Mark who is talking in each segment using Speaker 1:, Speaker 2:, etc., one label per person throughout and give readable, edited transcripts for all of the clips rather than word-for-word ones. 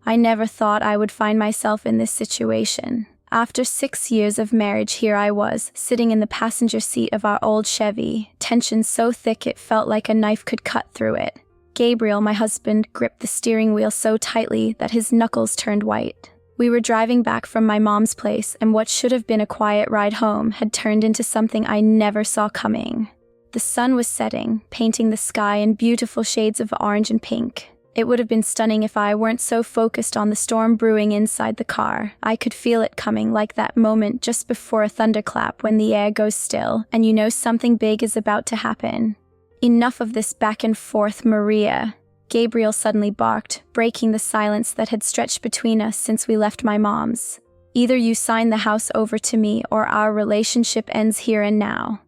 Speaker 1: I never thought I would find myself in this situation. After 6 years of marriage, here I was, sitting in the passenger seat of our old Chevy, tension so thick it felt like a knife could cut through it. Gabriel, my husband, gripped the steering wheel so tightly that his knuckles turned white. We were driving back from my mom's place, and what should have been a quiet ride home had turned into something I never saw coming. The sun was setting, painting the sky in beautiful shades of orange and pink. It would have been stunning if I weren't so focused on the storm brewing inside the car. I could feel it coming, like that moment just before a thunderclap when the air goes still and you know something big is about to happen. Enough of this back and forth, Maria. Gabriel suddenly barked, breaking the silence that had stretched between us since we left my mom's. Either you sign the house over to me or our relationship ends here and now.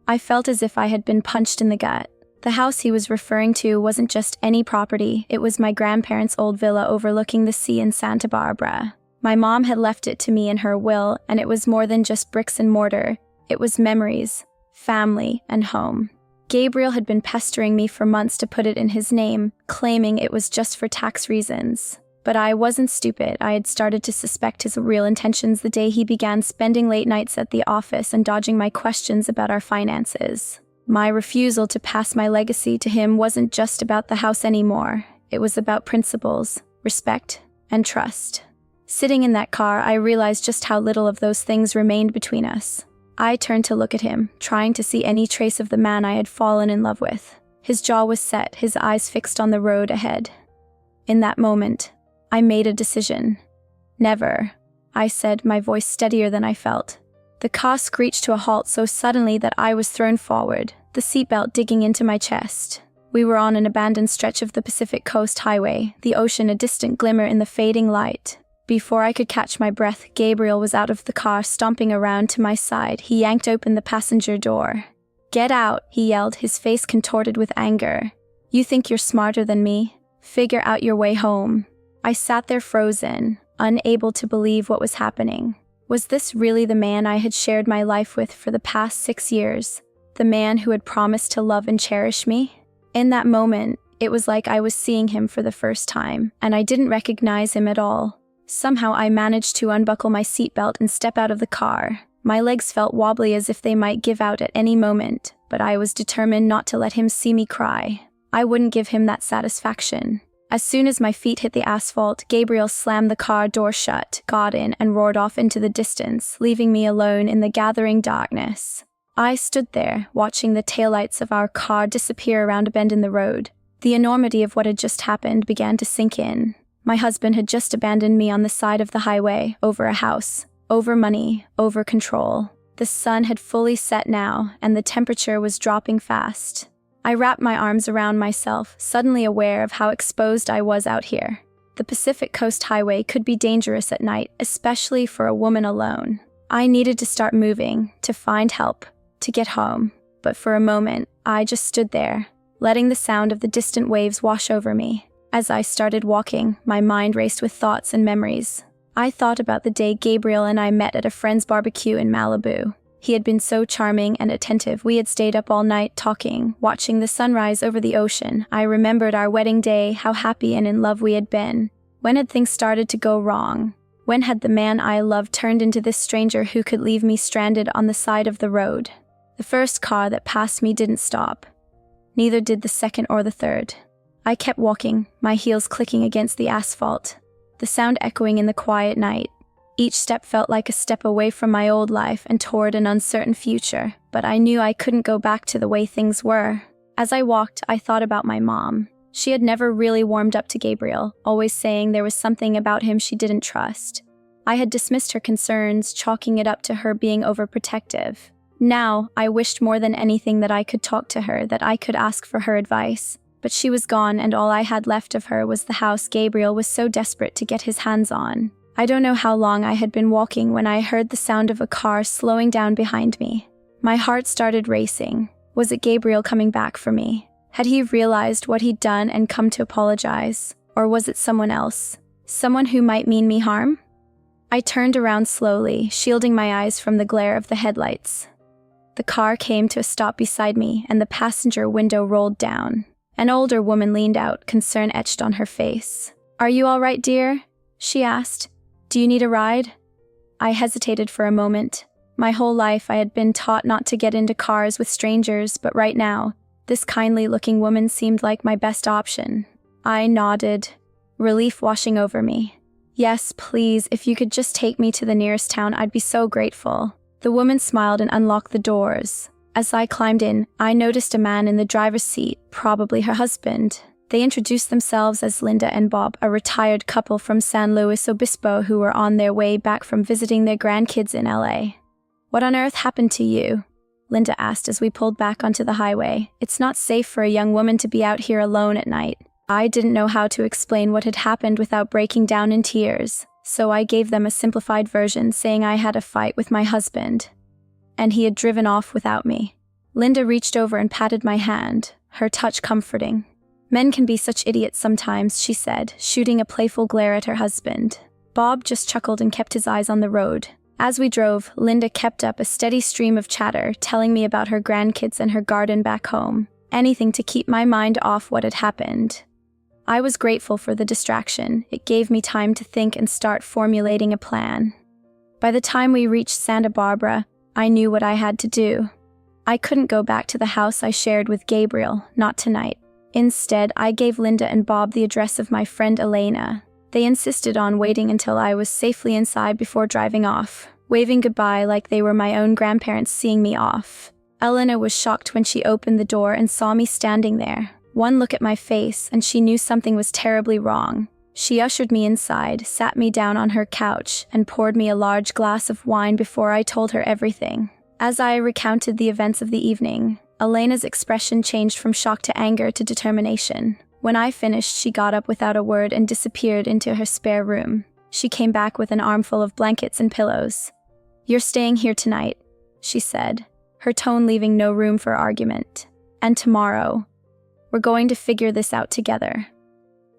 Speaker 1: I felt as if I had been punched in the gut. The house he was referring to wasn't just any property, it was my grandparents' old villa overlooking the sea in Santa Barbara. My mom had left it to me in her will, and it was more than just bricks and mortar. It was memories, family, and home. Gabriel had been pestering me for months to put it in his name, claiming it was just for tax reasons. But I wasn't stupid. I had started to suspect his real intentions the day he began spending late nights at the office and dodging my questions about our finances. My refusal to pass my legacy to him wasn't just about the house anymore. It was about principles, respect, and trust. Sitting in that car, I realized just how little of those things remained between us. I turned to look at him, trying to see any trace of the man I had fallen in love with. His jaw was set, his eyes fixed on the road ahead. In that moment, I made a decision. Never, I said, my voice steadier than I felt. The car screeched to a halt so suddenly that I was thrown forward, the seatbelt digging into my chest. We were on an abandoned stretch of the Pacific Coast Highway, the ocean a distant glimmer in the fading light. Before I could catch my breath, Gabriel was out of the car, stomping around to my side. He yanked open the passenger door. "Get out," he yelled, his face contorted with anger. "You think you're smarter than me? Figure out your way home." I sat there frozen, unable to believe what was happening. Was this really the man I had shared my life with for the past 6 years? The man who had promised to love and cherish me? In that moment, it was like I was seeing him for the first time, and I didn't recognize him at all. Somehow I managed to unbuckle my seatbelt and step out of the car. My legs felt wobbly as if they might give out at any moment, but I was determined not to let him see me cry. I wouldn't give him that satisfaction. As soon as my feet hit the asphalt, Gabriel slammed the car door shut, got in, and roared off into the distance, leaving me alone in the gathering darkness. I stood there, watching the taillights of our car disappear around a bend in the road. The enormity of what had just happened began to sink in. My husband had just abandoned me on the side of the highway, over a house, over money, over control. The sun had fully set now, and the temperature was dropping fast. I wrapped my arms around myself, suddenly aware of how exposed I was out here. The Pacific Coast Highway could be dangerous at night, especially for a woman alone. I needed to start moving, to find help, to get home. But for a moment, I just stood there, letting the sound of the distant waves wash over me. As I started walking, my mind raced with thoughts and memories. I thought about the day Gabriel and I met at a friend's barbecue in Malibu. He had been so charming and attentive. We had stayed up all night talking, watching the sunrise over the ocean. I remembered our wedding day, how happy and in love we had been. When had things started to go wrong? When had the man I loved turned into this stranger who could leave me stranded on the side of the road? The first car that passed me didn't stop. Neither did the second or the third. I kept walking, my heels clicking against the asphalt, the sound echoing in the quiet night. Each step felt like a step away from my old life and toward an uncertain future, but I knew I couldn't go back to the way things were. As I walked, I thought about my mom. She had never really warmed up to Gabriel, always saying there was something about him she didn't trust. I had dismissed her concerns, chalking it up to her being overprotective. Now, I wished more than anything that I could talk to her, that I could ask for her advice. But she was gone, and all I had left of her was the house Gabriel was so desperate to get his hands on. I don't know how long I had been walking when I heard the sound of a car slowing down behind me. My heart started racing. Was it Gabriel coming back for me? Had he realized what he'd done and come to apologize? Or was it someone else? Someone who might mean me harm? I turned around slowly, shielding my eyes from the glare of the headlights. The car came to a stop beside me, and the passenger window rolled down. An older woman leaned out, concern etched on her face. "Are you all right, dear?" she asked. "Do you need a ride?" I hesitated for a moment. My whole life I had been taught not to get into cars with strangers, but right now, this kindly-looking woman seemed like my best option. I nodded, relief washing over me. "Yes, please, if you could just take me to the nearest town, I'd be so grateful." The woman smiled and unlocked the doors. As I climbed in, I noticed a man in the driver's seat, probably her husband. They introduced themselves as Linda and Bob, a retired couple from San Luis Obispo who were on their way back from visiting their grandkids in LA. "What on earth happened to you?" Linda asked as we pulled back onto the highway. "It's not safe for a young woman to be out here alone at night." I didn't know how to explain what had happened without breaking down in tears, so I gave them a simplified version, saying I had a fight with my husband, and he had driven off without me. Linda reached over and patted my hand, her touch comforting. "Men can be such idiots sometimes," she said, shooting a playful glare at her husband. Bob just chuckled and kept his eyes on the road. As we drove, Linda kept up a steady stream of chatter, telling me about her grandkids and her garden back home. Anything to keep my mind off what had happened. I was grateful for the distraction. It gave me time to think and start formulating a plan. By the time we reached Santa Barbara, I knew what I had to do. I couldn't go back to the house I shared with Gabriel, not tonight. Instead, I gave Linda and Bob the address of my friend Elena. They insisted on waiting until I was safely inside before driving off, waving goodbye like they were my own grandparents seeing me off. Elena was shocked when she opened the door and saw me standing there. One look at my face, and she knew something was terribly wrong. She ushered me inside, sat me down on her couch, and poured me a large glass of wine before I told her everything. As I recounted the events of the evening, Elena's expression changed from shock to anger to determination. When I finished, she got up without a word and disappeared into her spare room. She came back with an armful of blankets and pillows. "You're staying here tonight," she said, her tone leaving no room for argument. "And tomorrow. We're going to figure this out together."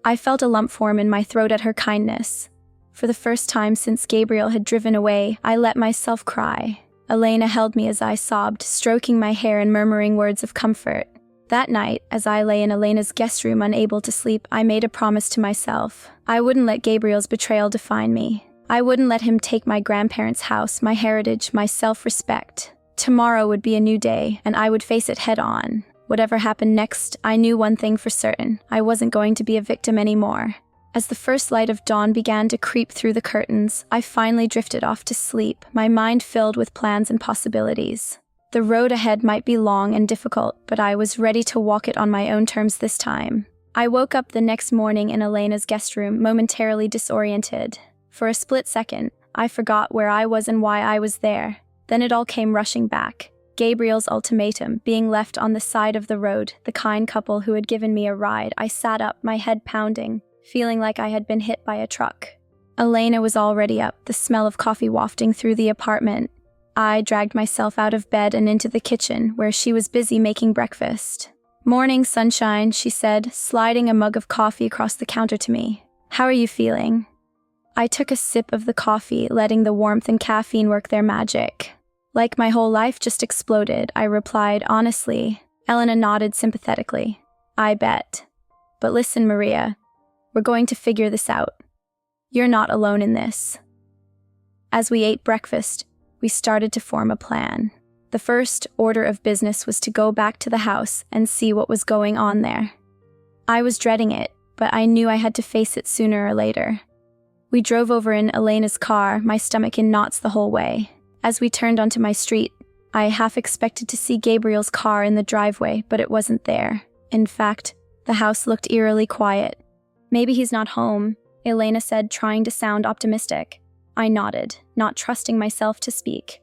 Speaker 1: I felt a lump form in my throat at her kindness. For the first time since Gabriel had driven away, I let myself cry. Elena held me as I sobbed, stroking my hair and murmuring words of comfort. That night, as I lay in Elena's guest room unable to sleep, I made a promise to myself. I wouldn't let Gabriel's betrayal define me. I wouldn't let him take my grandparents' house, my heritage, my self-respect. Tomorrow would be a new day, and I would face it head-on. Whatever happened next, I knew one thing for certain. I wasn't going to be a victim anymore. As the first light of dawn began to creep through the curtains, I finally drifted off to sleep, my mind filled with plans and possibilities. The road ahead might be long and difficult, but I was ready to walk it on my own terms this time. I woke up the next morning in Elena's guest room, momentarily disoriented. For a split second, I forgot where I was and why I was there. Then it all came rushing back. Gabriel's ultimatum, being left on the side of the road, the kind couple who had given me a ride. I sat up, my head pounding, feeling like I had been hit by a truck. Elena was already up, the smell of coffee wafting through the apartment. I dragged myself out of bed and into the kitchen, where she was busy making breakfast. "Morning, sunshine," she said, sliding a mug of coffee across the counter to me. "How are you feeling?" I took a sip of the coffee, letting the warmth and caffeine work their magic. "Like my whole life just exploded," I replied honestly. Elena nodded sympathetically. "I bet. But listen, Maria, we're going to figure this out. You're not alone in this." As we ate breakfast, we started to form a plan. The first order of business was to go back to the house and see what was going on there. I was dreading it, but I knew I had to face it sooner or later. We drove over in Elena's car, my stomach in knots the whole way. As we turned onto my street, I half expected to see Gabriel's car in the driveway, but it wasn't there. In fact, the house looked eerily quiet. "Maybe he's not home," Elena said, trying to sound optimistic. I nodded, not trusting myself to speak.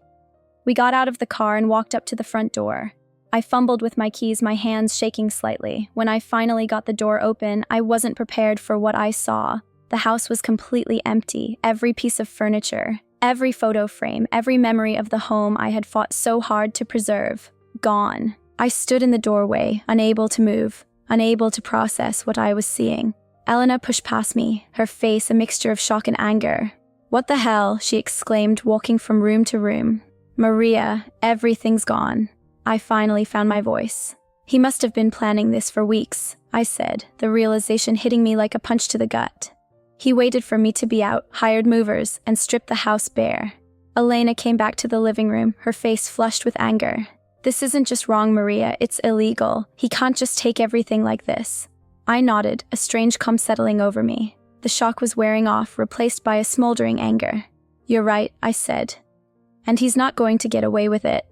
Speaker 1: We got out of the car and walked up to the front door. I fumbled with my keys, my hands shaking slightly. When I finally got the door open, I wasn't prepared for what I saw. The house was completely empty, every piece of furniture, every photo frame, every memory of the home I had fought so hard to preserve, gone. I stood in the doorway, unable to move, unable to process what I was seeing. Elena pushed past me, her face a mixture of shock and anger. "What the hell?" she exclaimed, walking from room to room. "Maria, everything's gone." I finally found my voice. "He must have been planning this for weeks," I said, the realization hitting me like a punch to the gut. He waited for me to be out, hired movers, and stripped the house bare. Elena came back to the living room, her face flushed with anger. This isn't just wrong, Maria, it's illegal. He can't just take everything like this. I nodded, a strange calm settling over me. The shock was wearing off, replaced by a smoldering anger. You're right, I said. And he's not going to get away with it.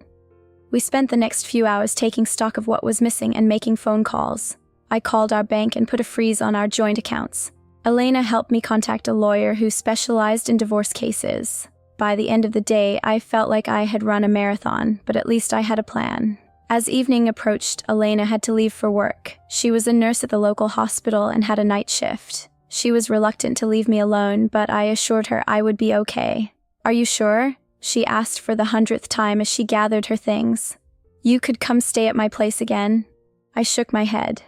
Speaker 1: We spent the next few hours taking stock of what was missing and making phone calls. I called our bank and put a freeze on our joint accounts. Elena helped me contact a lawyer who specialized in divorce cases. By the end of the day, I felt like I had run a marathon, but at least I had a plan. As evening approached, Elena had to leave for work. She was a nurse at the local hospital and had a night shift. She was reluctant to leave me alone, but I assured her I would be okay. Are you sure? She asked for the 100th time as she gathered her things. You could come stay at my place again? I shook my head.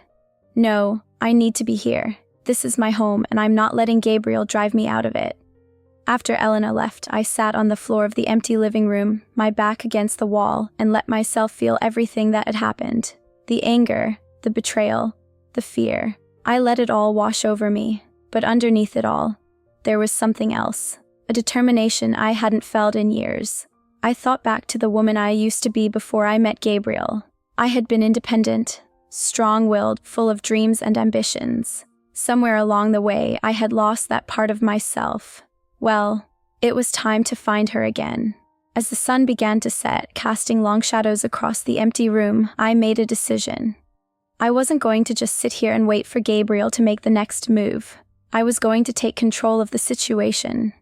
Speaker 1: No, I need to be here. This is my home, and I'm not letting Gabriel drive me out of it. After Elena left, I sat on the floor of the empty living room, my back against the wall, and let myself feel everything that had happened. The anger, the betrayal, the fear. I let it all wash over me, but underneath it all, there was something else, a determination I hadn't felt in years. I thought back to the woman I used to be before I met Gabriel. I had been independent, strong-willed, full of dreams and ambitions. Somewhere along the way, I had lost that part of myself. Well, it was time to find her again. As the sun began to set, casting long shadows across the empty room, I made a decision. I wasn't going to just sit here and wait for Gabriel to make the next move. I was going to take control of the situation.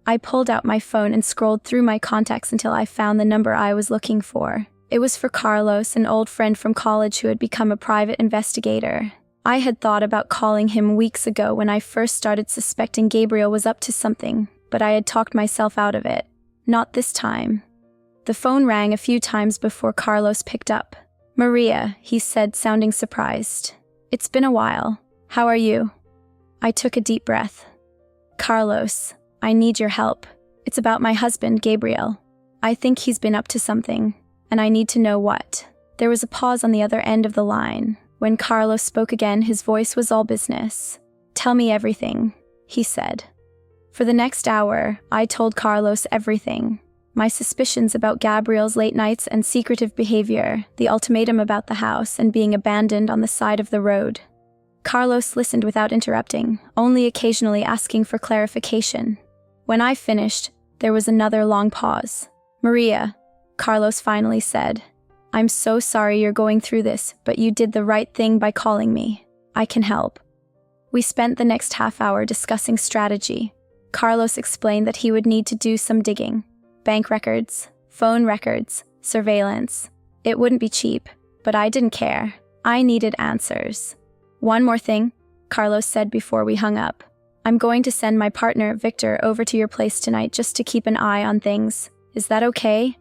Speaker 1: I pulled out my phone and scrolled through my contacts until I found the number I was looking for. It was for Carlos, an old friend from college who had become a private investigator. I had thought about calling him weeks ago when I first started suspecting Gabriel was up to something, but I had talked myself out of it. Not this time. The phone rang a few times before Carlos picked up. Maria, he said, sounding surprised. It's been a while. How are you? I took a deep breath. Carlos, I need your help. It's about my husband, Gabriel. I think he's been up to something, and I need to know what. There was a pause on the other end of the line. When Carlos spoke again, his voice was all business. Tell me everything, he said. For the next hour, I told Carlos everything. My suspicions about Gabriel's late nights and secretive behavior, the ultimatum about the house and being abandoned on the side of the road. Carlos listened without interrupting, only occasionally asking for clarification. When I finished, there was another long pause. Maria, Carlos finally said, I'm so sorry you're going through this, but you did the right thing by calling me. I can help. We spent the next half hour discussing strategy. Carlos explained that he would need to do some digging. Bank records, phone records, surveillance. It wouldn't be cheap, but I didn't care. I needed answers. One more thing, Carlos said before we hung up. I'm going to send my partner, Victor, over to your place tonight just to keep an eye on things. Is that okay?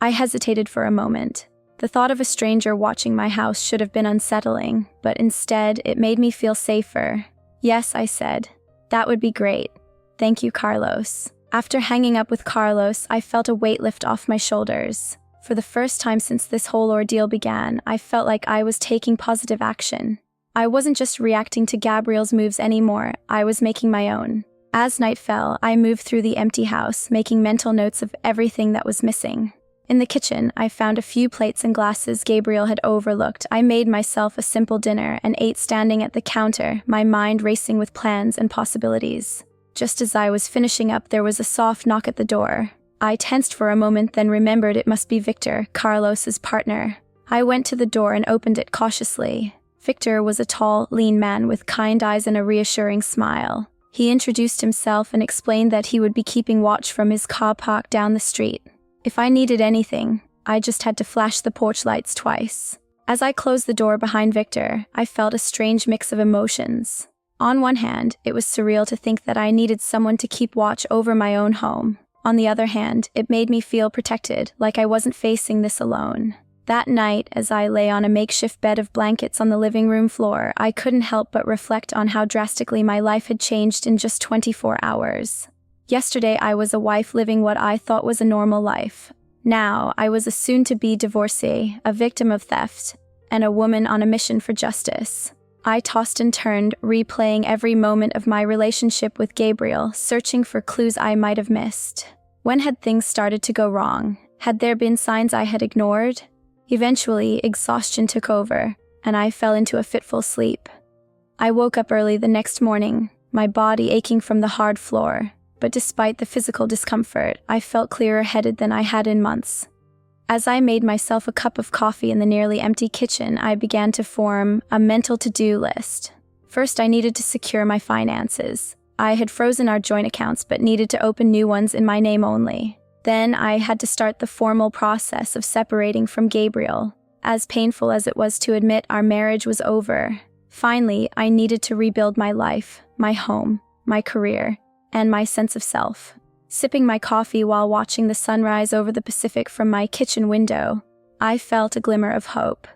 Speaker 1: I hesitated for a moment. The thought of a stranger watching my house should have been unsettling, but instead, it made me feel safer. Yes, I said. That would be great. Thank you, Carlos. After hanging up with Carlos, I felt a weight lift off my shoulders. For the first time since this whole ordeal began, I felt like I was taking positive action. I wasn't just reacting to Gabriel's moves anymore, I was making my own. As night fell, I moved through the empty house, making mental notes of everything that was missing. In the kitchen, I found a few plates and glasses Gabriel had overlooked. I made myself a simple dinner and ate standing at the counter, my mind racing with plans and possibilities. Just as I was finishing up, there was a soft knock at the door. I tensed for a moment, then remembered it must be Victor, Carlos's partner. I went to the door and opened it cautiously. Victor was a tall, lean man with kind eyes and a reassuring smile. He introduced himself and explained that he would be keeping watch from his car park down the street. If I needed anything, I just had to flash the porch lights twice. As I closed the door behind Victor, I felt a strange mix of emotions. On one hand, it was surreal to think that I needed someone to keep watch over my own home. On the other hand, it made me feel protected, like I wasn't facing this alone. That night, as I lay on a makeshift bed of blankets on the living room floor, I couldn't help but reflect on how drastically my life had changed in just 24 hours. Yesterday, I was a wife living what I thought was a normal life. Now, I was a soon-to-be divorcee, a victim of theft, and a woman on a mission for justice. I tossed and turned, replaying every moment of my relationship with Gabriel, searching for clues I might have missed. When had things started to go wrong? Had there been signs I had ignored? Eventually, exhaustion took over, and I fell into a fitful sleep. I woke up early the next morning, my body aching from the hard floor, but despite the physical discomfort, I felt clearer-headed than I had in months. As I made myself a cup of coffee in the nearly empty kitchen, I began to form a mental to-do list. First, I needed to secure my finances. I had frozen our joint accounts but needed to open new ones in my name only. Then I had to start the formal process of separating from Gabriel. As painful as it was to admit our marriage was over, finally, I needed to rebuild my life, my home, my career, and my sense of self. Sipping my coffee while watching the sunrise over the Pacific from my kitchen window, I felt a glimmer of hope.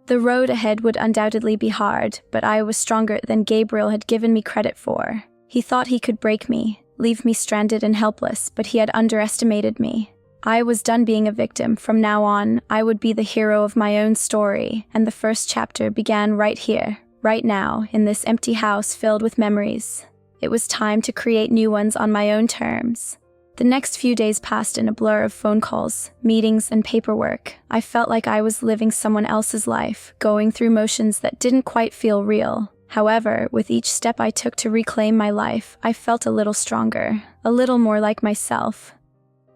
Speaker 1: The road ahead would undoubtedly be hard, but I was stronger than Gabriel had given me credit for. He thought he could break me, leave me stranded and helpless, but he had underestimated me. I was done being a victim. From now on, I would be the hero of my own story, and the first chapter began right here, right now, in this empty house filled with memories. It was time to create new ones on my own terms. The next few days passed in a blur of phone calls, meetings, and paperwork. I felt like I was living someone else's life, going through motions that didn't quite feel real. However, with each step I took to reclaim my life, I felt a little stronger, a little more like myself.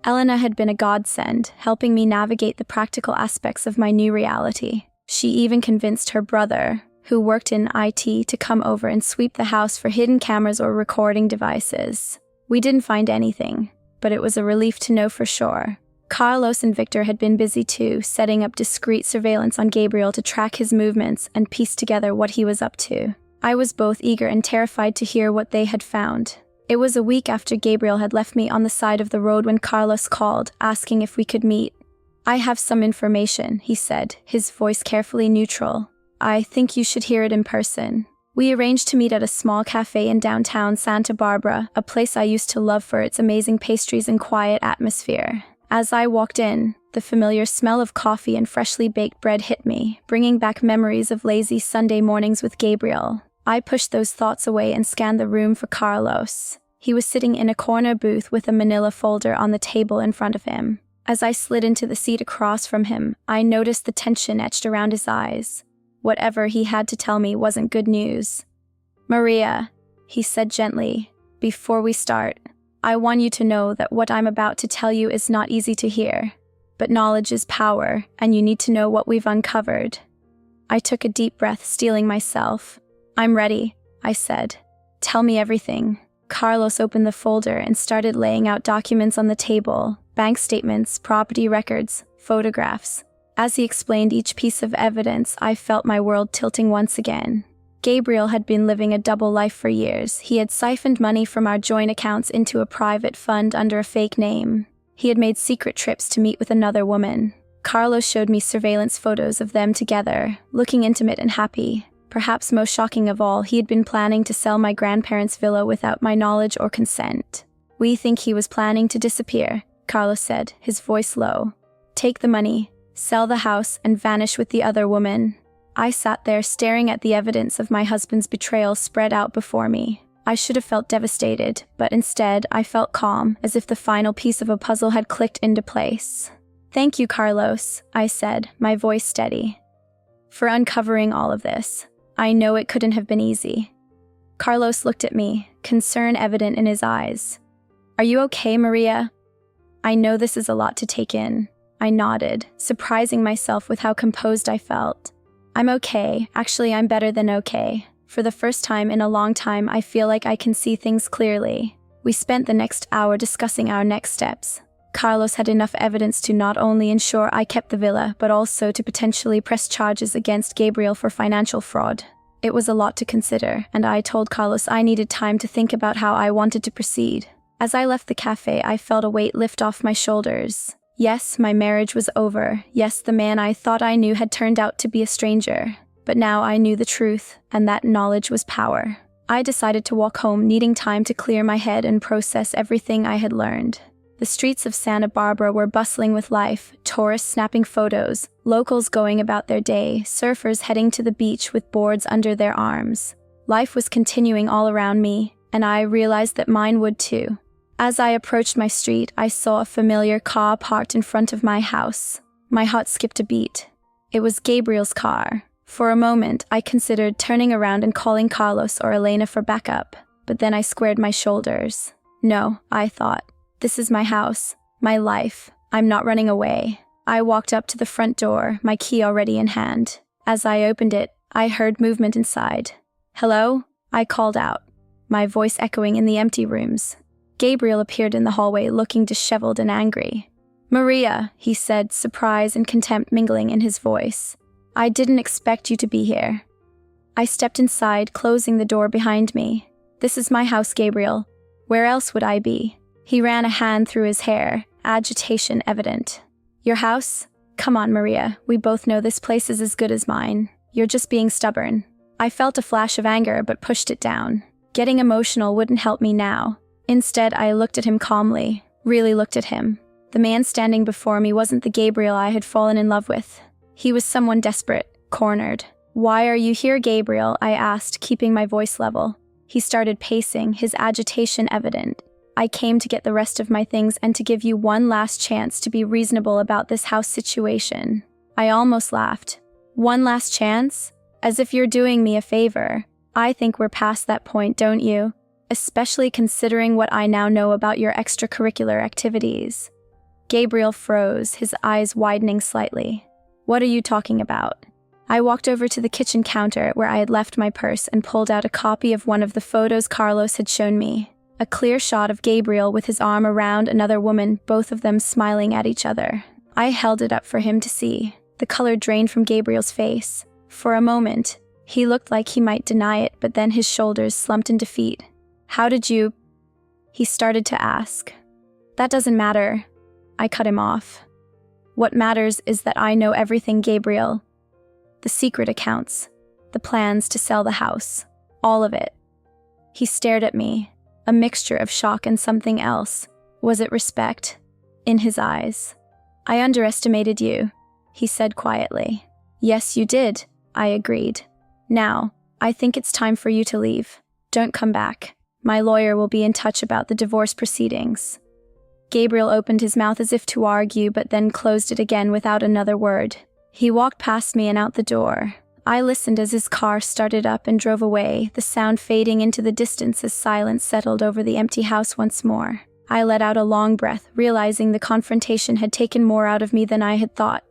Speaker 1: Elena had been a godsend, helping me navigate the practical aspects of my new reality. She even convinced her brother, who worked in IT, to come over and sweep the house for hidden cameras or recording devices. We didn't find anything, but it was a relief to know for sure. Carlos and Victor had been busy too, setting up discreet surveillance on Gabriel to track his movements and piece together what he was up to. I was both eager and terrified to hear what they had found. It was a week after Gabriel had left me on the side of the road when Carlos called, asking if we could meet. "I have some information," he said, his voice carefully neutral. "I think you should hear it in person." We arranged to meet at a small cafe in downtown Santa Barbara, a place I used to love for its amazing pastries and quiet atmosphere. As I walked in, the familiar smell of coffee and freshly baked bread hit me, bringing back memories of lazy Sunday mornings with Gabriel. I pushed those thoughts away and scanned the room for Carlos. He was sitting in a corner booth with a manila folder on the table in front of him. As I slid into the seat across from him, I noticed the tension etched around his eyes. Whatever he had to tell me wasn't good news. "Maria," he said gently, "before we start, I want you to know that what I'm about to tell you is not easy to hear. But knowledge is power, and you need to know what we've uncovered." I took a deep breath, steeling myself. "I'm ready," I said. "Tell me everything." Carlos opened the folder and started laying out documents on the table: bank statements, property records, photographs. As he explained each piece of evidence, I felt my world tilting once again. Gabriel had been living a double life for years. He had siphoned money from our joint accounts into a private fund under a fake name. He had made secret trips to meet with another woman. Carlos showed me surveillance photos of them together, looking intimate and happy. Perhaps most shocking of all, he had been planning to sell my grandparents' villa without my knowledge or consent. "We think he was planning to disappear," Carlos said, his voice low. "Take the money, sell the house, and vanish with the other woman." I sat there staring at the evidence of my husband's betrayal spread out before me. I should have felt devastated, but instead I felt calm, as if the final piece of a puzzle had clicked into place. "Thank you, Carlos," I said, my voice steady, "for uncovering all of this. I know it couldn't have been easy." Carlos looked at me, concern evident in his eyes. "Are you okay, Maria?" "I know this is a lot to take in." I nodded, surprising myself with how composed I felt. "I'm okay. Actually, I'm better than okay. For the first time in a long time, I feel like I can see things clearly." We spent the next hour discussing our next steps. Carlos had enough evidence to not only ensure I kept the villa, but also to potentially press charges against Gabriel for financial fraud. It was a lot to consider, and I told Carlos I needed time to think about how I wanted to proceed. As I left the cafe, I felt a weight lift off my shoulders. Yes, my marriage was over. Yes, the man I thought I knew had turned out to be a stranger. But now I knew the truth, and that knowledge was power. I decided to walk home, needing time to clear my head and process everything I had learned. The streets of Santa Barbara were bustling with life, tourists snapping photos, Locals going about their day, surfers heading to the beach with boards under their arms. Life was continuing all around me, and I realized that mine would too. As I approached my street, I saw a familiar car parked in front of my house. My heart skipped a beat. It was Gabriel's car. For a moment, I considered turning around and calling Carlos or Elena for backup, but then I squared my shoulders. No, I thought. This is my house, my life. I'm not running away. I walked up to the front door, my key already in hand. As I opened it, I heard movement inside. "Hello?" I called out, my voice echoing in the empty rooms. Gabriel appeared in the hallway looking disheveled and angry. "Maria," he said, surprise and contempt mingling in his voice. "I didn't expect you to be here." I stepped inside, closing the door behind me. "This is my house, Gabriel. Where else would I be?" He ran a hand through his hair, agitation evident. "Your house? Come on, Maria. We both know this place is as good as mine. You're just being stubborn." I felt a flash of anger but pushed it down. Getting emotional wouldn't help me now. Instead, I looked at him calmly, really looked at him. The man standing before me wasn't the Gabriel I had fallen in love with. He was someone desperate, cornered. "Why are you here, Gabriel?" I asked, keeping my voice level. He started pacing, his agitation evident. "I came to get the rest of my things and to give you one last chance to be reasonable about this house situation." I almost laughed. "One last chance? As if you're doing me a favor. I think we're past that point, don't you? Especially considering what I now know about your extracurricular activities." Gabriel froze, his eyes widening slightly. "What are you talking about?" I walked over to the kitchen counter where I had left my purse and pulled out a copy of one of the photos Carlos had shown me. A clear shot of Gabriel with his arm around another woman, both of them smiling at each other. I held it up for him to see. The color drained from Gabriel's face. For a moment, he looked like he might deny it, but then his shoulders slumped in defeat. "How did you?" he started to ask. "That doesn't matter." I cut him off. "What matters is that I know everything, Gabriel. The secret accounts, the plans to sell the house, all of it." He stared at me, a mixture of shock and something else. Was it respect? In his eyes. "I underestimated you," he said quietly. "Yes, you did," I agreed. "Now, I think it's time for you to leave. Don't come back. My lawyer will be in touch about the divorce proceedings." Gabriel opened his mouth as if to argue, but then closed it again without another word. He walked past me and out the door. I listened as his car started up and drove away, the sound fading into the distance as silence settled over the empty house once more. I let out a long breath, realizing the confrontation had taken more out of me than I had thought.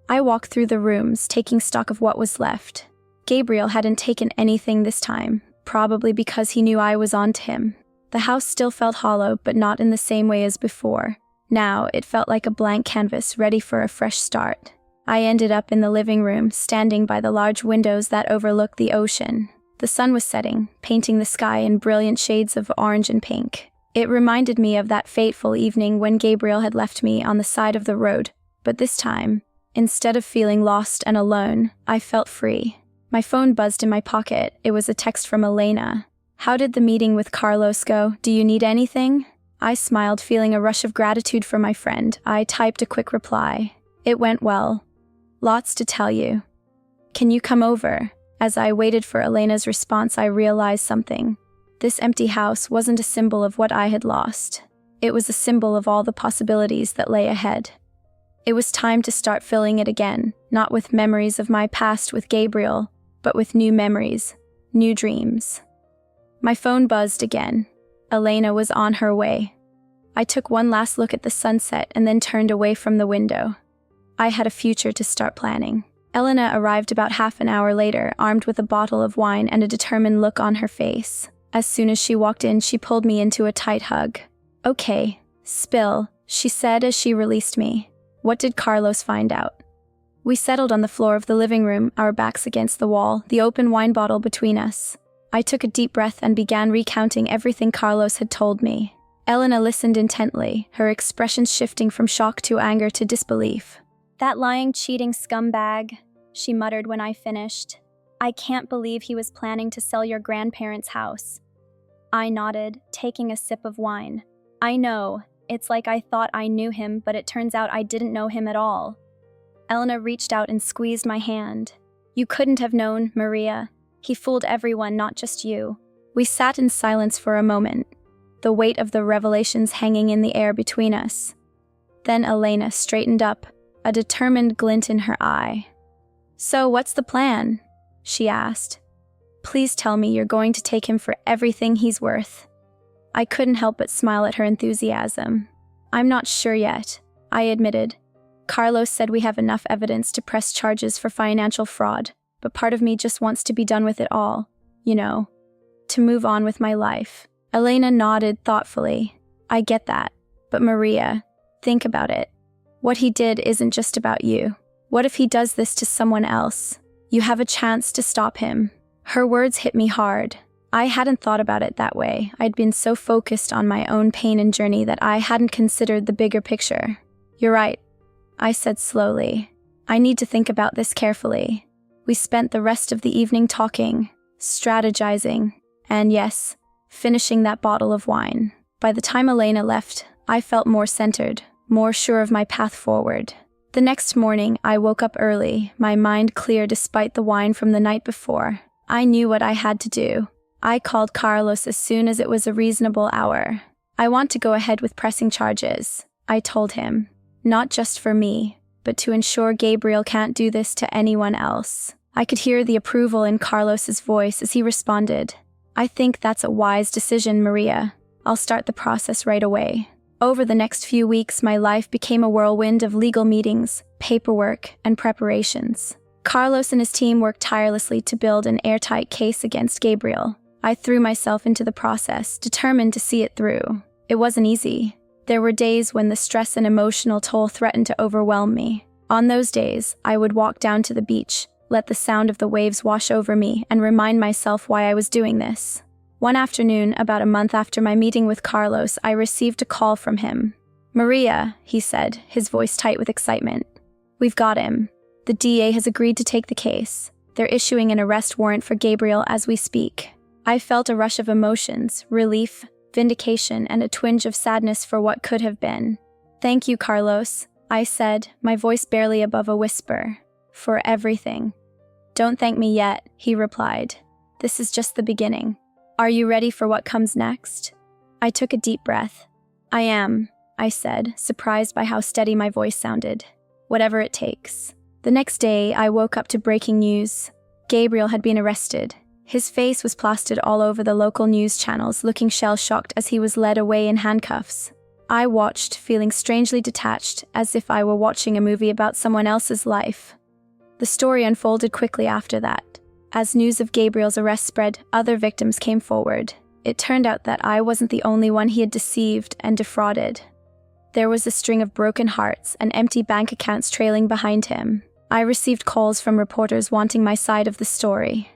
Speaker 1: I walked through the rooms, taking stock of what was left. Gabriel hadn't taken anything this time, probably because he knew I was on to him. The house still felt hollow, but not in the same way as before. Now, it felt like a blank canvas, ready for a fresh start. I ended up in the living room, standing by the large windows that overlooked the ocean. The sun was setting, painting the sky in brilliant shades of orange and pink. It reminded me of that fateful evening when Gabriel had left me on the side of the road, but this time, instead of feeling lost and alone, I felt free. My phone buzzed in my pocket. It was a text from Elena. "How did the meeting with Carlos go? Do you need anything?" I smiled, feeling a rush of gratitude for my friend. I typed a quick reply. "It went well. Lots to tell you. Can you come over?" As I waited for Elena's response, I realized something. This empty house wasn't a symbol of what I had lost. It was a symbol of all the possibilities that lay ahead. It was time to start filling it again, not with memories of my past with Gabriel, but with new memories, new dreams. My phone buzzed again. Elena was on her way. I took one last look at the sunset and then turned away from the window. I had a future to start planning. Elena arrived about half an hour later, armed with a bottle of wine and a determined look on her face. As soon as she walked in, she pulled me into a tight hug. "Okay, spill," she said as she released me. "What did Carlos find out?" We settled on the floor of the living room, our backs against the wall, the open wine bottle between us. I took a deep breath and began recounting everything Carlos had told me. Elena listened intently, her expressions shifting from shock to anger to disbelief. "That lying, cheating scumbag," she muttered when I finished. "I can't believe he was planning to sell your grandparents' house." I nodded, taking a sip of wine. "I know. It's like I thought I knew him, but it turns out I didn't know him at all." Elena reached out and squeezed my hand. You couldn't have known, Maria. He fooled everyone, not just you. We sat in silence for a moment, the weight of the revelations hanging in the air between us. Then Elena straightened up, a determined glint in her eye. So what's the plan? She asked. Please tell me you're going to take him for everything he's worth. I couldn't help but smile at her enthusiasm. I'm not sure yet, I admitted. Carlos said we have enough evidence to press charges for financial fraud, but part of me just wants to be done with it all, to move on with my life. Elena nodded thoughtfully. I get that. But Maria, think about it. What he did isn't just about you. What if he does this to someone else? You have a chance to stop him. Her words hit me hard. I hadn't thought about it that way. I'd been so focused on my own pain and journey that I hadn't considered the bigger picture. You're right, I said slowly. I need to think about this carefully. We spent the rest of the evening talking, strategizing, and yes, finishing that bottle of wine. By the time Elena left, I felt more centered, more sure of my path forward. The next morning, I woke up early, my mind clear despite the wine from the night before. I knew what I had to do. I called Carlos as soon as it was a reasonable hour. I want to go ahead with pressing charges, I told him. Not just for me, but to ensure Gabriel can't do this to anyone else. I could hear the approval in Carlos's voice as he responded. I think that's a wise decision, Maria. I'll start the process right away. Over the next few weeks, my life became a whirlwind of legal meetings, paperwork, and preparations. Carlos and his team worked tirelessly to build an airtight case against Gabriel. I threw myself into the process, determined to see it through. It wasn't easy. There were days when the stress and emotional toll threatened to overwhelm me. On those days, I would walk down to the beach, let the sound of the waves wash over me, and remind myself why I was doing this. One afternoon, about a month after my meeting with Carlos, I received a call from him. Maria, he said, his voice tight with excitement. We've got him. The DA has agreed to take the case. They're issuing an arrest warrant for Gabriel as we speak. I felt a rush of emotions, relief, vindication, and a twinge of sadness for what could have been. Thank you, Carlos, I said, my voice barely above a whisper. For everything. Don't thank me yet, he replied. This is just the beginning. Are you ready for what comes next? I took a deep breath. I am, I said, surprised by how steady my voice sounded. Whatever it takes. The next day, I woke up to breaking news. Gabriel had been arrested. His face was plastered all over the local news channels, looking shell-shocked as he was led away in handcuffs. I watched, feeling strangely detached, as if I were watching a movie about someone else's life. The story unfolded quickly after that. As news of Gabriel's arrest spread, other victims came forward. It turned out that I wasn't the only one he had deceived and defrauded. There was a string of broken hearts and empty bank accounts trailing behind him. I received calls from reporters wanting my side of the story.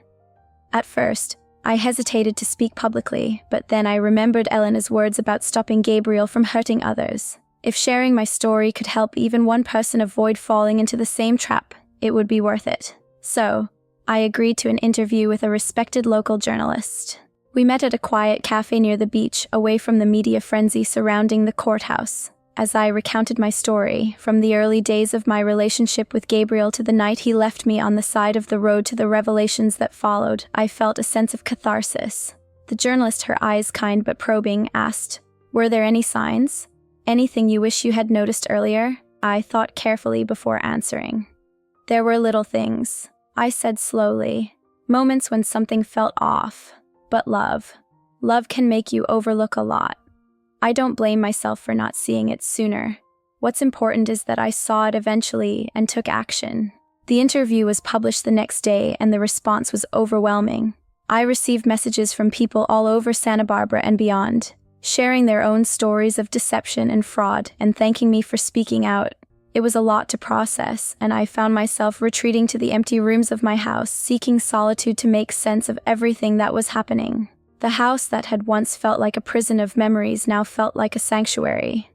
Speaker 1: At first, I hesitated to speak publicly, but then I remembered Elena's words about stopping Gabriel from hurting others. If sharing my story could help even one person avoid falling into the same trap, it would be worth it. So, I agreed to an interview with a respected local journalist. We met at a quiet cafe near the beach, away from the media frenzy surrounding the courthouse. As I recounted my story, from the early days of my relationship with Gabriel to the night he left me on the side of the road to the revelations that followed, I felt a sense of catharsis. The journalist, her eyes kind but probing, asked, "Were there any signs? Anything you wish you had noticed earlier?" I thought carefully before answering. There were little things, I said slowly. Moments when something felt off. But love can make you overlook a lot. I don't blame myself for not seeing it sooner. What's important is that I saw it eventually and took action. The interview was published the next day and the response was overwhelming. I received messages from people all over Santa Barbara and beyond, sharing their own stories of deception and fraud and thanking me for speaking out. It was a lot to process, and I found myself retreating to the empty rooms of my house, seeking solitude to make sense of everything that was happening. The house that had once felt like a prison of memories now felt like a sanctuary.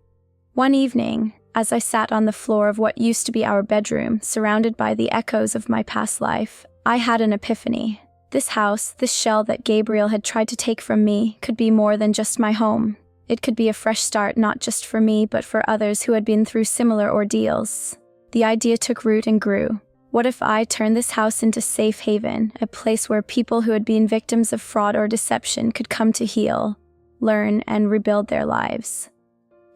Speaker 1: One evening, as I sat on the floor of what used to be our bedroom, surrounded by the echoes of my past life, I had an epiphany. This house, this shell that Gabriel had tried to take from me, could be more than just my home. It could be a fresh start not just for me, but for others who had been through similar ordeals. The idea took root and grew. What if I turned this house into safe haven, a place where people who had been victims of fraud or deception could come to heal, learn, and rebuild their lives?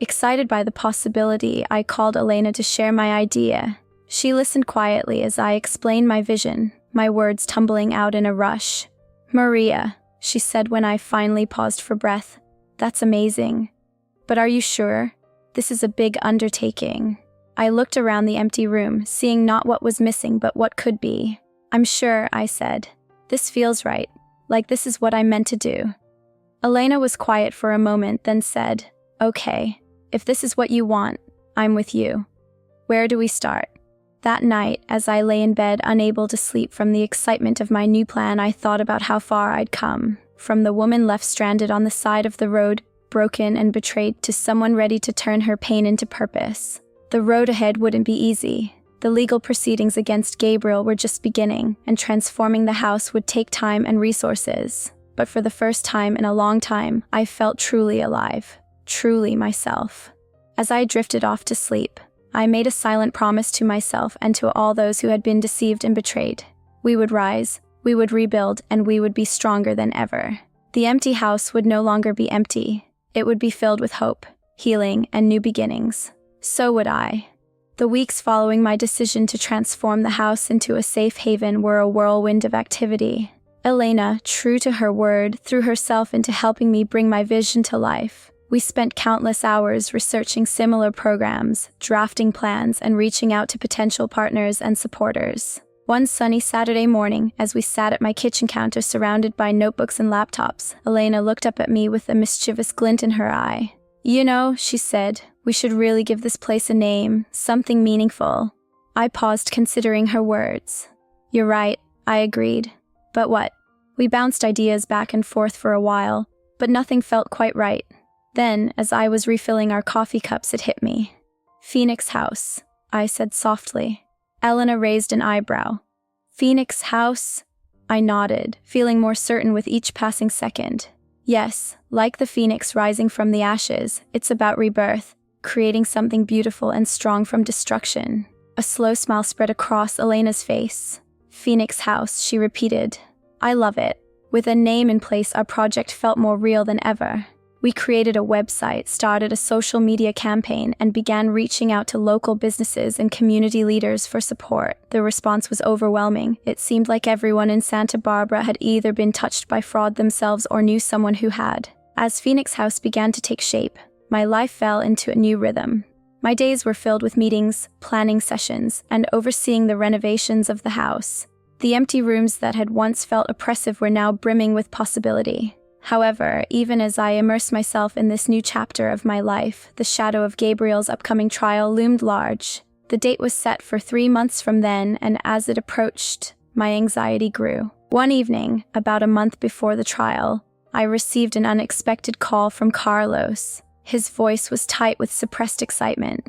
Speaker 1: Excited by the possibility, I called Elena to share my idea. She listened quietly as I explained my vision, my words tumbling out in a rush. "Maria," she said when I finally paused for breath, "that's amazing. But are you sure? This is a big undertaking." I looked around the empty room, seeing not what was missing but what could be. "I'm sure," I said. "This feels right, like this is what I meant to do." Elena was quiet for a moment, then said, "Okay, if this is what you want, I'm with you. Where do we start?" That night, as I lay in bed unable to sleep from the excitement of my new plan, I thought about how far I'd come. From the woman left stranded on the side of the road, broken and betrayed, to someone ready to turn her pain into purpose. The road ahead wouldn't be easy. The legal proceedings against Gabriel were just beginning, and transforming the house would take time and resources. But for the first time in a long time, I felt truly alive, truly myself. As I drifted off to sleep, I made a silent promise to myself and to all those who had been deceived and betrayed. We would rise, we would rebuild, and we would be stronger than ever. The empty house would no longer be empty. It would be filled with hope, healing, and new beginnings. So would I. The weeks following my decision to transform the house into a safe haven were a whirlwind of activity. Elena, true to her word, threw herself into helping me bring my vision to life. We spent countless hours researching similar programs, drafting plans, and reaching out to potential partners and supporters. One sunny Saturday morning, as we sat at my kitchen counter surrounded by notebooks and laptops, Elena looked up at me with a mischievous glint in her eye. "You know," she said, "we should really give this place a name, something meaningful." I paused, considering her words. "You're right," I agreed. "But what?" We bounced ideas back and forth for a while, but nothing felt quite right. Then, as I was refilling our coffee cups, it hit me. "Phoenix House," I said softly. Elena raised an eyebrow. "Phoenix House?" I nodded, feeling more certain with each passing second. Yes, like the phoenix rising from the ashes, it's about rebirth, creating something beautiful and strong from destruction. A slow smile spread across Elena's face. "Phoenix House," she repeated. "I love it." With a name in place, our project felt more real than ever. We created a website, started a social media campaign, and began reaching out to local businesses and community leaders for support. The response was overwhelming. It seemed like everyone in Santa Barbara had either been touched by fraud themselves or knew someone who had. As Phoenix House began to take shape, my life fell into a new rhythm. My days were filled with meetings, planning sessions, and overseeing the renovations of the house. The empty rooms that had once felt oppressive were now brimming with possibility. However, even as I immersed myself in this new chapter of my life, the shadow of Gabriel's upcoming trial loomed large. The date was set for 3 months from then, and as it approached, my anxiety grew. One evening, about a month before the trial, I received an unexpected call from Carlos. His voice was tight with suppressed excitement.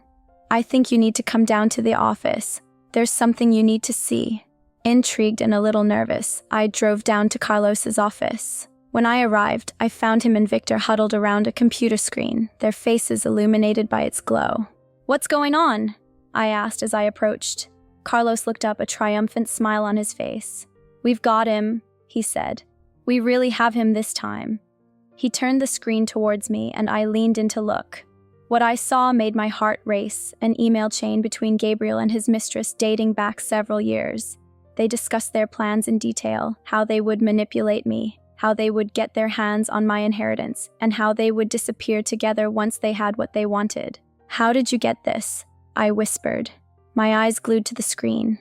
Speaker 1: "I think you need to come down to the office. There's something you need to see." Intrigued and a little nervous, I drove down to Carlos's office. When I arrived, I found him and Victor huddled around a computer screen, their faces illuminated by its glow. "What's going on?" I asked as I approached. Carlos looked up, a triumphant smile on his face. "We've got him," he said. "We really have him this time." He turned the screen towards me, and I leaned in to look. What I saw made my heart race, an email chain between Gabriel and his mistress dating back several years. They discussed their plans in detail, how they would manipulate me, how they would get their hands on my inheritance, and how they would disappear together once they had what they wanted. "How did you get this?" I whispered, my eyes glued to the screen.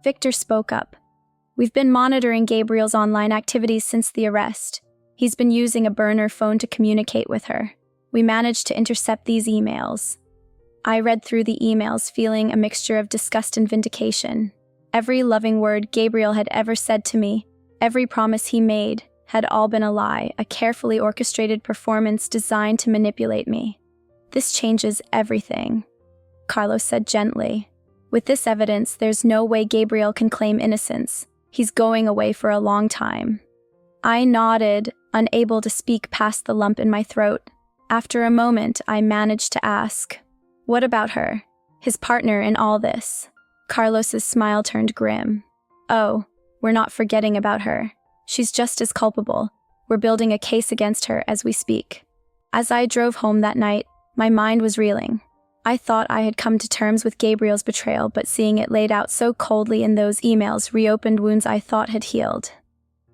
Speaker 1: Victor spoke up. "We've been monitoring Gabriel's online activities since the arrest. He's been using a burner phone to communicate with her. We managed to intercept these emails." I read through the emails, feeling a mixture of disgust and vindication. Every loving word Gabriel had ever said to me, every promise he made, had all been a lie, a carefully orchestrated performance designed to manipulate me. "This changes everything," Carlos said gently. "With this evidence, there's no way Gabriel can claim innocence. He's going away for a long time." I nodded, unable to speak past the lump in my throat. After a moment, I managed to ask, "What about her? his partner in all this. Carlos's smile turned grim. Oh, we're not forgetting about her. She's just as culpable. We're building a case against her as we speak. As I drove home that night, my mind was reeling. I thought I had come to terms with Gabriel's betrayal, but seeing it laid out so coldly in those emails reopened wounds I thought had healed.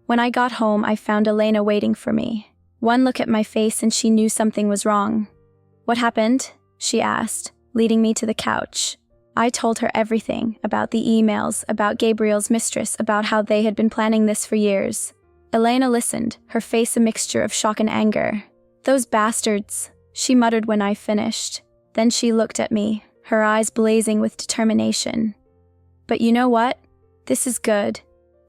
Speaker 1: When I got home, I found Elena waiting for me. One look at my face and she knew something was wrong. What happened? She asked, leading me to the couch. I told her everything, about the emails, about Gabriel's mistress, about how they had been planning this for years. Elena listened, her face a mixture of shock and anger. Those bastards, she muttered when I finished. Then she looked at me, her eyes blazing with determination. But you know what? This is good.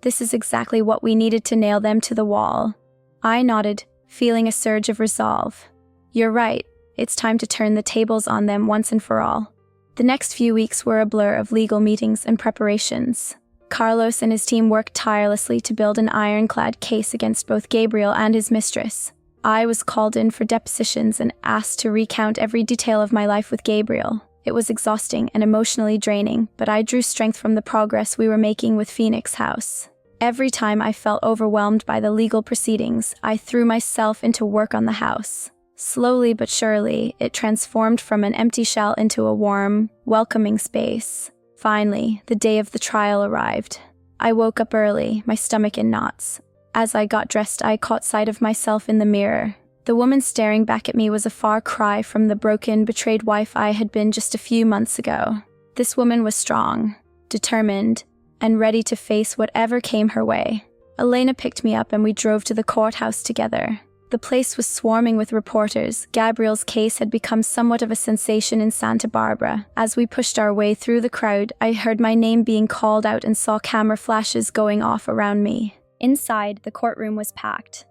Speaker 1: This is exactly what we needed to nail them to the wall. I nodded, feeling a surge of resolve. You're right. It's time to turn the tables on them once and for all. The next few weeks were a blur of legal meetings and preparations. Carlos and his team worked tirelessly to build an ironclad case against both Gabriel and his mistress. I was called in for depositions and asked to recount every detail of my life with Gabriel. It was exhausting and emotionally draining, but I drew strength from the progress we were making with Phoenix House. Every time I felt overwhelmed by the legal proceedings, I threw myself into work on the house. Slowly but surely, it transformed from an empty shell into a warm, welcoming space. Finally, the day of the trial arrived. I woke up early, my stomach in knots. As I got dressed, I caught sight of myself in the mirror. The woman staring back at me was a far cry from the broken, betrayed wife I had been just a few months ago. This woman was strong, determined, and ready to face whatever came her way. Elena picked me up and we drove to the courthouse together. The place was swarming with reporters. Gabriel's case had become somewhat of a sensation in Santa Barbara. As we pushed our way through the crowd, I heard my name being called out and saw camera flashes going off around me. Inside, the courtroom was packed.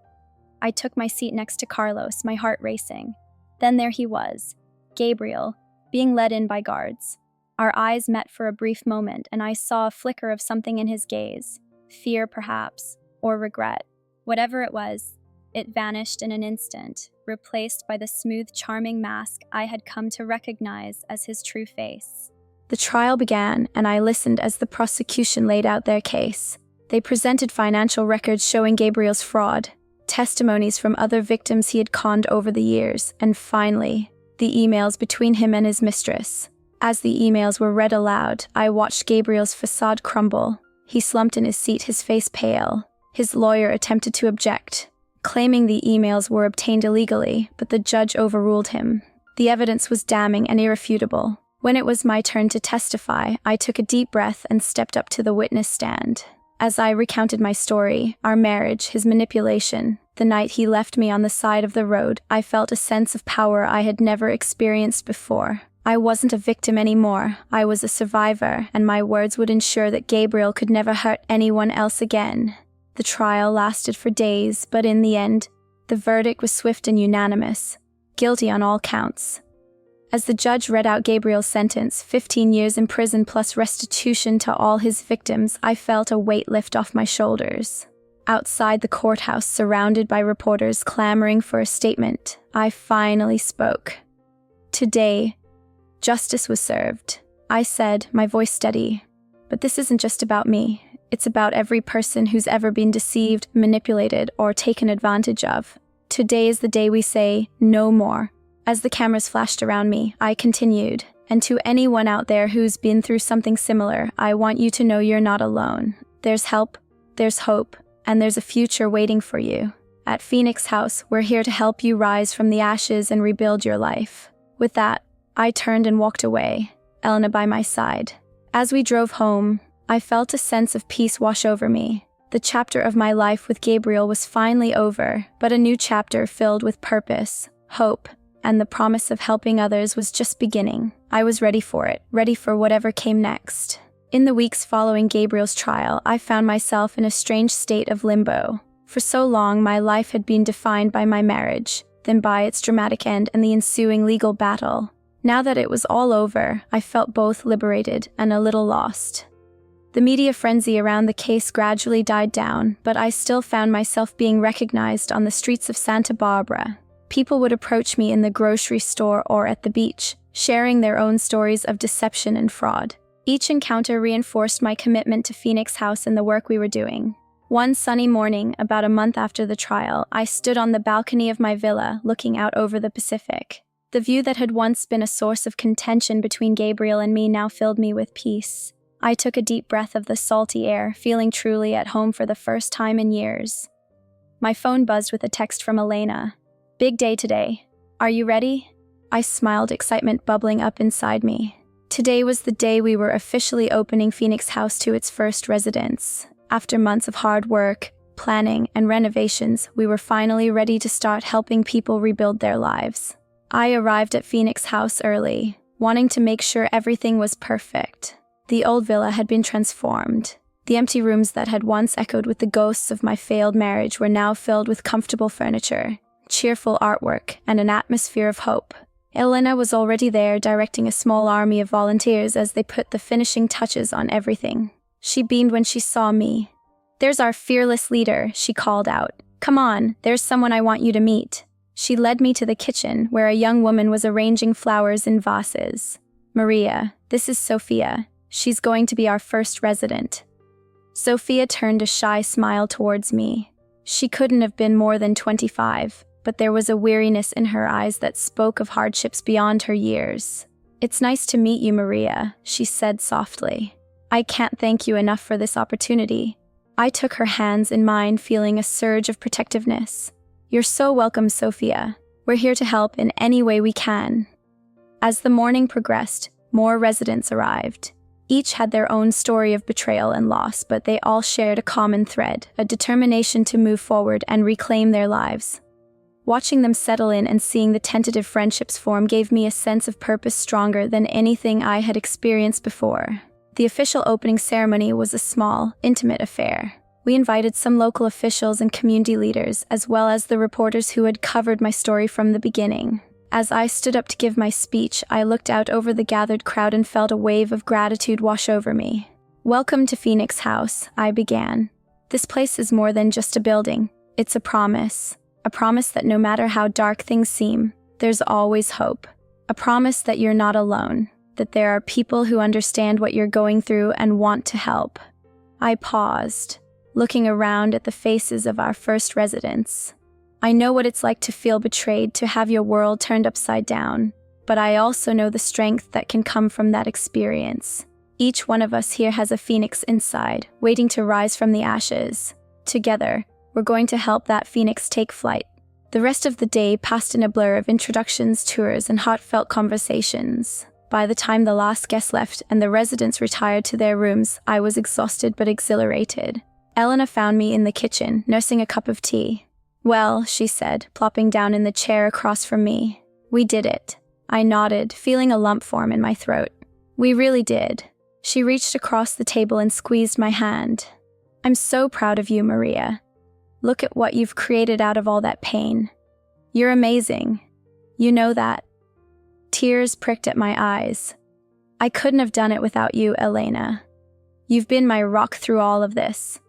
Speaker 1: I took my seat next to Carlos, my heart racing. Then there he was, Gabriel, being led in by guards. Our eyes met for a brief moment, and I saw a flicker of something in his gaze. Fear, perhaps, or regret. Whatever it was, it vanished in an instant, replaced by the smooth, charming mask I had come to recognize as his true face. The trial began, and I listened as the prosecution laid out their case. They presented financial records showing Gabriel's fraud, testimonies from other victims he had conned over the years, and finally, the emails between him and his mistress. As the emails were read aloud, I watched Gabriel's facade crumble. He slumped in his seat, his face pale. His lawyer attempted to object, claiming the emails were obtained illegally, but the judge overruled him. The evidence was damning and irrefutable. When it was my turn to testify, I took a deep breath and stepped up to the witness stand. As I recounted my story, our marriage, his manipulation, the night he left me on the side of the road, I felt a sense of power I had never experienced before. I wasn't a victim anymore. I was a survivor, and my words would ensure that Gabriel could never hurt anyone else again. The trial lasted for days, but in the end, the verdict was swift and unanimous. Guilty on all counts. As the judge read out Gabriel's sentence, 15 years in prison plus restitution to all his victims, I felt a weight lift off my shoulders. Outside the courthouse, surrounded by reporters clamoring for a statement, I finally spoke. Today, justice was served. I said, my voice steady. But this isn't just about me. It's about every person who's ever been deceived, manipulated, or taken advantage of. Today is the day we say, no more. As the cameras flashed around me, I continued. And to anyone out there who's been through something similar, I want you to know you're not alone. There's help, there's hope, and there's a future waiting for you. At Phoenix House, we're here to help you rise from the ashes and rebuild your life. With that, I turned and walked away, Elena by my side. As we drove home, I felt a sense of peace wash over me. The chapter of my life with Gabriel was finally over, but a new chapter filled with purpose, hope, and the promise of helping others was just beginning. I was ready for it, ready for whatever came next. In the weeks following Gabriel's trial, I found myself in a strange state of limbo. For so long, my life had been defined by my marriage, then by its dramatic end and the ensuing legal battle. Now that it was all over, I felt both liberated and a little lost. The media frenzy around the case gradually died down, but I still found myself being recognized on the streets of Santa Barbara. People would approach me in the grocery store or at the beach, sharing their own stories of deception and fraud. Each encounter reinforced my commitment to Phoenix House and the work we were doing. One sunny morning, about a month after the trial, I stood on the balcony of my villa, looking out over the Pacific. The view that had once been a source of contention between Gabriel and me now filled me with peace. I took a deep breath of the salty air, feeling truly at home for the first time in years. My phone buzzed with a text from Elena. "Big day today. Are you ready?" I smiled, excitement bubbling up inside me. Today was the day we were officially opening Phoenix House to its first residents. After months of hard work, planning, and renovations, we were finally ready to start helping people rebuild their lives. I arrived at Phoenix House early, wanting to make sure everything was perfect. The old villa had been transformed. The empty rooms that had once echoed with the ghosts of my failed marriage were now filled with comfortable furniture, cheerful artwork, and an atmosphere of hope. Elena was already there, directing a small army of volunteers as they put the finishing touches on everything. She beamed when she saw me. "There's our fearless leader," she called out. "Come on, there's someone I want you to meet." She led me to the kitchen, where a young woman was arranging flowers in vases. "Maria, this is Sophia. She's going to be our first resident." Sophia turned a shy smile towards me. She couldn't have been more than 25, but there was a weariness in her eyes that spoke of hardships beyond her years. "It's nice to meet you, Maria," she said softly. "I can't thank you enough for this opportunity." I took her hands in mine, feeling a surge of protectiveness. "You're so welcome, Sophia. We're here to help in any way we can." As the morning progressed, more residents arrived. Each had their own story of betrayal and loss, but they all shared a common thread, a determination to move forward and reclaim their lives. Watching them settle in and seeing the tentative friendships form gave me a sense of purpose stronger than anything I had experienced before. The official opening ceremony was a small, intimate affair. We invited some local officials and community leaders, as well as the reporters who had covered my story from the beginning. As I stood up to give my speech, I looked out over the gathered crowd and felt a wave of gratitude wash over me. "Welcome to Phoenix House," I began. "This place is more than just a building. It's a promise. A promise that no matter how dark things seem, there's always hope. A promise that you're not alone, that there are people who understand what you're going through and want to help." I paused, looking around at the faces of our first residents. I know what it's like to feel betrayed, to have your world turned upside down, but I also know the strength that can come from that experience. Each one of us here has a phoenix inside, waiting to rise from the ashes. Together, we're going to help that phoenix take flight. The rest of the day passed in a blur of introductions, tours, and heartfelt conversations. By the time the last guest left and the residents retired to their rooms, I was exhausted but exhilarated. Elena found me in the kitchen, nursing a cup of tea. "Well," she said, plopping down in the chair across from me. "We did it." I nodded, feeling a lump form in my throat. "We really did." She reached across the table and squeezed my hand. "I'm so proud of you, Maria. Look at what you've created out of all that pain. You're amazing. You know that." Tears pricked at my eyes. "I couldn't have done it without you, Elena. You've been my rock through all of this."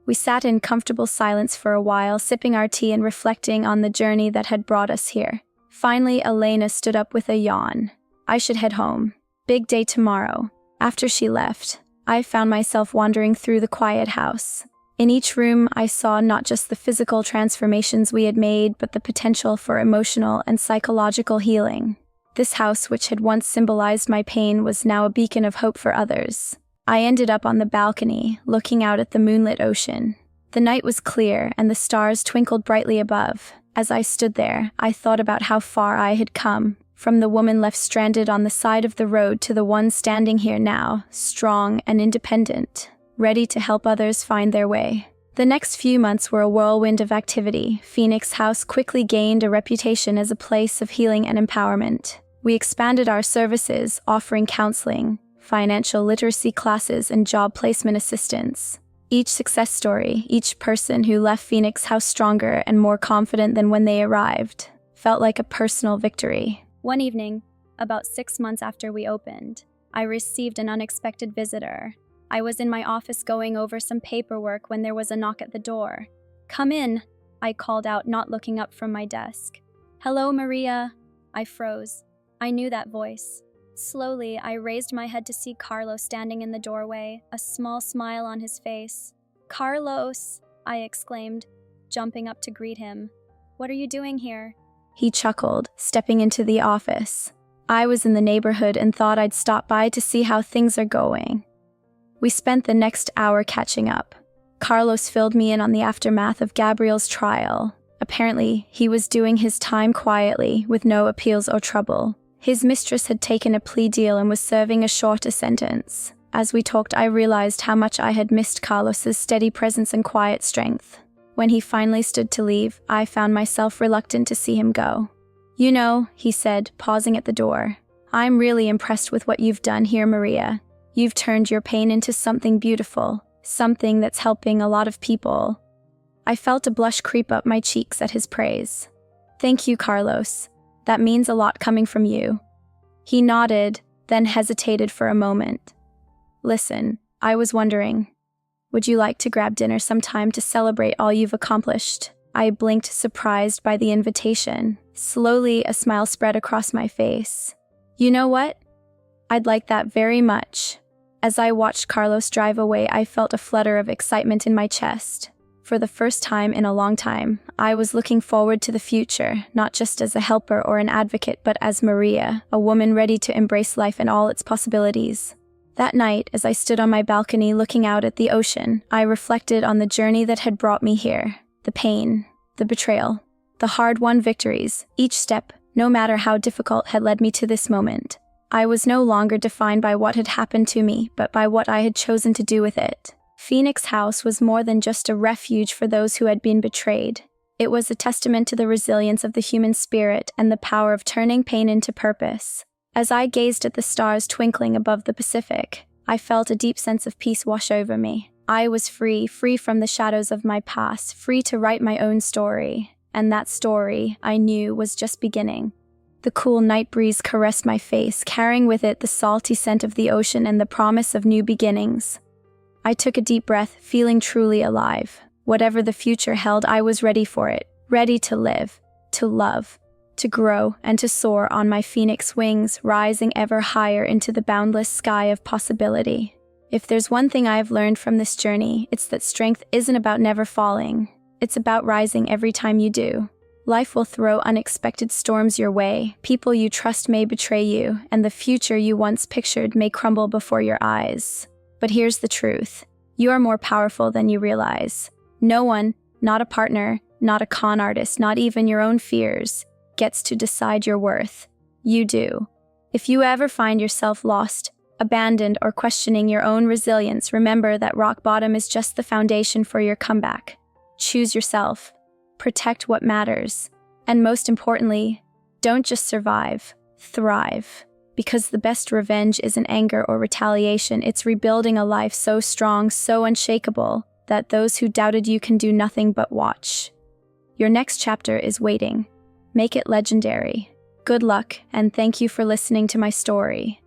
Speaker 1: We sat in comfortable silence for a while, sipping our tea and reflecting on the journey that had brought us here. Finally, Elena stood up with a yawn. "I should head home. Big day tomorrow." After she left, I found myself wandering through the quiet house. In each room, I saw not just the physical transformations we had made, but the potential for emotional and psychological healing. This house, which had once symbolized my pain, was now a beacon of hope for others. I ended up on the balcony, looking out at the moonlit ocean. The night was clear, and the stars twinkled brightly above. As I stood there, I thought about how far I had come, from the woman left stranded on the side of the road to the one standing here now, strong and independent, ready to help others find their way. The next few months were a whirlwind of activity. Phoenix House quickly gained a reputation as a place of healing and empowerment. We expanded our services, offering counseling, financial literacy classes, and job placement assistance. Each success story, each person who left Phoenix House stronger and more confident than when they arrived, felt like a personal victory. One evening, about 6 months after we opened, I received an unexpected visitor. I was in my office going over some paperwork when there was a knock at the door. "Come in," I called out, not looking up from my desk. "Hello, Maria." I froze.
Speaker 2: I knew that voice. Slowly, I raised my head to see Carlos standing in the doorway, a small smile on his face. "Carlos!" I exclaimed, jumping up to greet him. "What are you doing here?"
Speaker 1: He chuckled, stepping into the office. I was in the neighborhood and thought I'd stop by to see how things are going. We spent the next hour catching up. Carlos filled me in on the aftermath of Gabriel's trial. Apparently, he was doing his time quietly, with no appeals or trouble. His mistress had taken a plea deal and was serving a shorter sentence. As we talked, I realized how much I had missed Carlos's steady presence and quiet strength. When he finally stood to leave, I found myself reluctant to see him go. "You know," he said, pausing at the door, "I'm really impressed with what you've done here, Maria. You've turned your pain into something beautiful, something that's helping a lot of people." I felt a blush creep up my cheeks at his praise. "Thank you, Carlos. That means a lot coming from you." He nodded, then hesitated for a moment. "Listen, I was wondering, would you like to grab dinner sometime to celebrate all you've accomplished?" I blinked, surprised by the invitation. Slowly, a smile spread across my face. "You know what? I'd like that very much." As I watched Carlos drive away, I felt a flutter of excitement in my chest. For the first time in a long time, I was looking forward to the future, not just as a helper or an advocate, but as Maria, a woman ready to embrace life and all its possibilities. That night, as I stood on my balcony looking out at the ocean, I reflected on the journey that had brought me here. The pain, the betrayal, the hard-won victories. Each step, no matter how difficult, had led me to this moment. I was no longer defined by what had happened to me, but by what I had chosen to do with it. Phoenix House was more than just a refuge for those who had been betrayed. It was a testament to the resilience of the human spirit and the power of turning pain into purpose. As I gazed at the stars twinkling above the Pacific, I felt a deep sense of peace wash over me. I was free from the shadows of my past, free to write my own story. And that story, I knew, was just beginning. The cool night breeze caressed my face, carrying with it the salty scent of the ocean and the promise of new beginnings. I took a deep breath, feeling truly alive. Whatever the future held, I was ready for it, ready to live, to love, to grow, and to soar on my phoenix wings, rising ever higher into the boundless sky of possibility. If there's one thing I've learned from this journey, it's that strength isn't about never falling. It's about rising every time you do. Life will throw unexpected storms your way, people you trust may betray you, and the future you once pictured may crumble before your eyes. But here's the truth. You are more powerful than you realize. No one, not a partner, not a con artist, not even your own fears, gets to decide your worth. You do. If you ever find yourself lost, abandoned, or questioning your own resilience, remember that rock bottom is just the foundation for your comeback. Choose yourself. Protect what matters. And most importantly, don't just survive, thrive. Because the best revenge isn't anger or retaliation, it's rebuilding a life so strong, so unshakable, that those who doubted you can do nothing but watch. Your next chapter is waiting. Make it legendary. Good luck, and thank you for listening to my story.